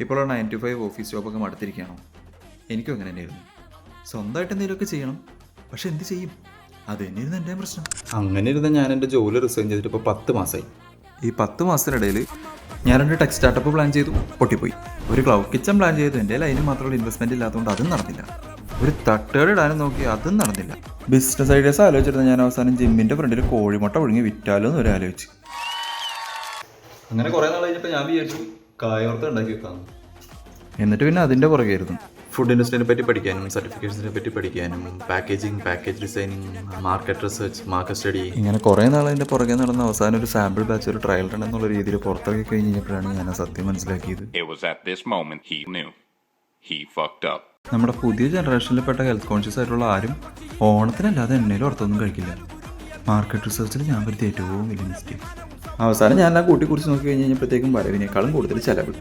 ഇപ്പോൾ 9 to 5 office ജോബൊക്കെ മടുത്തിരിക്കുകയാണോ? എനിക്കും അങ്ങനെ തന്നെയായിരുന്നു. സ്വന്തമായിട്ട് എന്തെങ്കിലുമൊക്കെ ചെയ്യണം, പക്ഷെ എന്ത് ചെയ്യും? അത് തന്നെയായിരുന്നു എൻ്റെ പ്രശ്നം. അങ്ങനെ ഇരുന്ന ഞാൻ എൻ്റെ ജോലി റിസൈൻ ചെയ്തിട്ട് ഇപ്പോൾ 10 മാസമായി. ഈ 10 മാസത്തിനിടയിൽ ഞാൻ 2 ടെക് സ്റ്റാർട്ടപ്പ് പ്ലാൻ ചെയ്തു, പൊട്ടിപ്പോയി. ഒരു ക്ലൗഡ് കിച്ചൺ പ്ലാൻ ചെയ്തു, എൻ്റെ അതിന് മാത്രമുള്ള ഇൻവെസ്റ്റ്മെൻറ്റ് ഇല്ലാത്തതുകൊണ്ട് അതും നടന്നില്ല. ഒരു തട്ടുകട ഇടാനും നോക്കി, അതും നടന്നില്ല. ബിസിനസ് ഐഡിയാസ് ആലോചിച്ചിരുന്ന ഞാൻ അവസാനം ജിമ്മിൻ്റെ ഫ്രണ്ടിൽ കോഴിമുട്ട ഒഴുങ്ങി വിറ്റാലോ എന്ന് ആലോചിച്ച്. അങ്ങനെ കുറേ നാൾ കഴിഞ്ഞപ്പോൾ ഞാൻ വിചാരിച്ചു കായോർത്ത് ഉണ്ടാക്കി വെക്കാം. എന്നിട്ട് പിന്നെ അതിൻ്റെ പുറകെയായിരുന്നു. ഫുഡ് ഇൻഡസ്ട്രീനെ പറ്റി പഠിക്കാനും സർട്ടിഫിക്കേഷൻസിനെ പറ്റി പഠിക്കാനും packaging, package designing, market research, market study, ഇങ്ങനെ കുറേ നാൾ അതിൻ്റെ പുറകെ നടന്ന അവസാനം ഒരു സാമ്പിൾ ബാച്ച്, ഒരു ട്രയൽ റൺ എന്നുള്ള രീതിയിൽ പുറത്തിറക്കി കഴിഞ്ഞപ്പോഴാണ് ഞാൻ ആ സത്യം മനസ്സിലാക്കിയത്. നമ്മുടെ പുതിയ ജനറേഷനിൽപ്പെട്ട ഹെൽത്ത് കോൺഷ്യസ് ആയിട്ടുള്ള ആരും ഓണത്തിനല്ലാതെ എണ്ണയിൽ ഓർത്തൊന്നും കഴിക്കില്ല. മാർക്കറ്റ് റിസർച്ചിൽ ഞാൻ വരുത്തിയ ഏറ്റവും വലിയ മിസ്റ്റേക്ക്. അവസാനം ഞാൻ എല്ലാം കൂട്ടിക്കുറിച്ച് നോക്കി കഴിഞ്ഞപ്പോഴത്തേക്കും വരവിനേക്കാളും കൂടുതൽ ചിലവ്,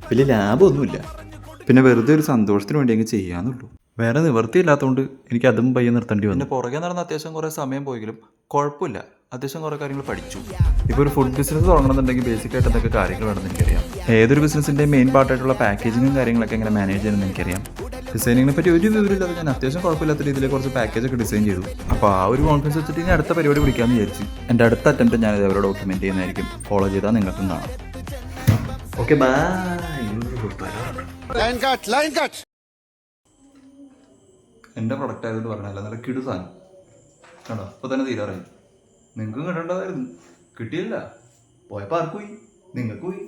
വലിയ ലാഭമൊന്നുമില്ല. പിന്നെ വെറുതെ ഒരു സന്തോഷത്തിന് വേണ്ടി അങ്ങ് ചെയ്യാന്നുള്ളൂ. വേറെ നിവൃത്തിയില്ലാത്തതുകൊണ്ട് എനിക്ക് അതും പയ്യെ നിർത്തേണ്ടി വന്നു. പിന്നെ പുറകെ നടന്ന അത്യാവശ്യം കുറേ സമയം പോയെങ്കിലും കുഴപ്പമില്ല, അത്യാവശ്യം കുറേ കാര്യങ്ങൾ പഠിച്ചു. ഇപ്പോൾ ഒരു ഫുഡ് ബിസിനസ് തുടങ്ങണമെന്നുണ്ടെങ്കിൽ ബേസിക്കായിട്ട് എന്തൊക്കെ കാര്യങ്ങൾ വേണമെന്ന് എനിക്കറിയാം. ഏതൊരു ബിസിനസ്സിൻ്റെ മെയിൻ പാർട്ടായിട്ടുള്ള പാക്കേജിങ്ങും കാര്യങ്ങളൊക്കെ എങ്ങനെ മാനേജ് ചെയ്യണമെന്ന് എനിക്കറിയാം. ഡിസൈനിങ്ങിനെ പറ്റി ഒരു വിവരമില്ലാതെ ഞാൻ അത്യാവശ്യം കുഴപ്പമില്ലാത്ത രീതിയിൽ കുറച്ച് പാക്കേജൊക്കെ ഡിസൈൻ ചെയ്തു. അപ്പോൾ ആ ഒരു കോൺഫിഡൻസ് വെച്ചിട്ട് ഇനി അടുത്ത പരിപാടി പിടിക്കാമെന്ന് വിചാരിച്ചു. എൻ്റെ അടുത്ത അറ്റംപ്റ്റ് ഞാൻ ഇതേപോലെ ഡോക്യുമെൻറ്റ് ചെയ്യുന്നതായിരിക്കും. ഫോളോ ചെയ്താൽ നിങ്ങൾക്കും കാണാം. Okay, by. എൻ്റെ പ്രൊഡക്റ്റ് ആയതുകൊണ്ട് പറഞ്ഞല്ല, നല്ല കിടു സാധനം കണ്ടോ. അപ്പോൾ തന്നെ തീരാറായി. നിങ്ങൾക്കും കിട്ടേണ്ടതായിരുന്നു, കിട്ടിയില്ല. പോയപ്പോൾ ആർക്ക് പോയി? നിങ്ങൾക്ക് പോയി.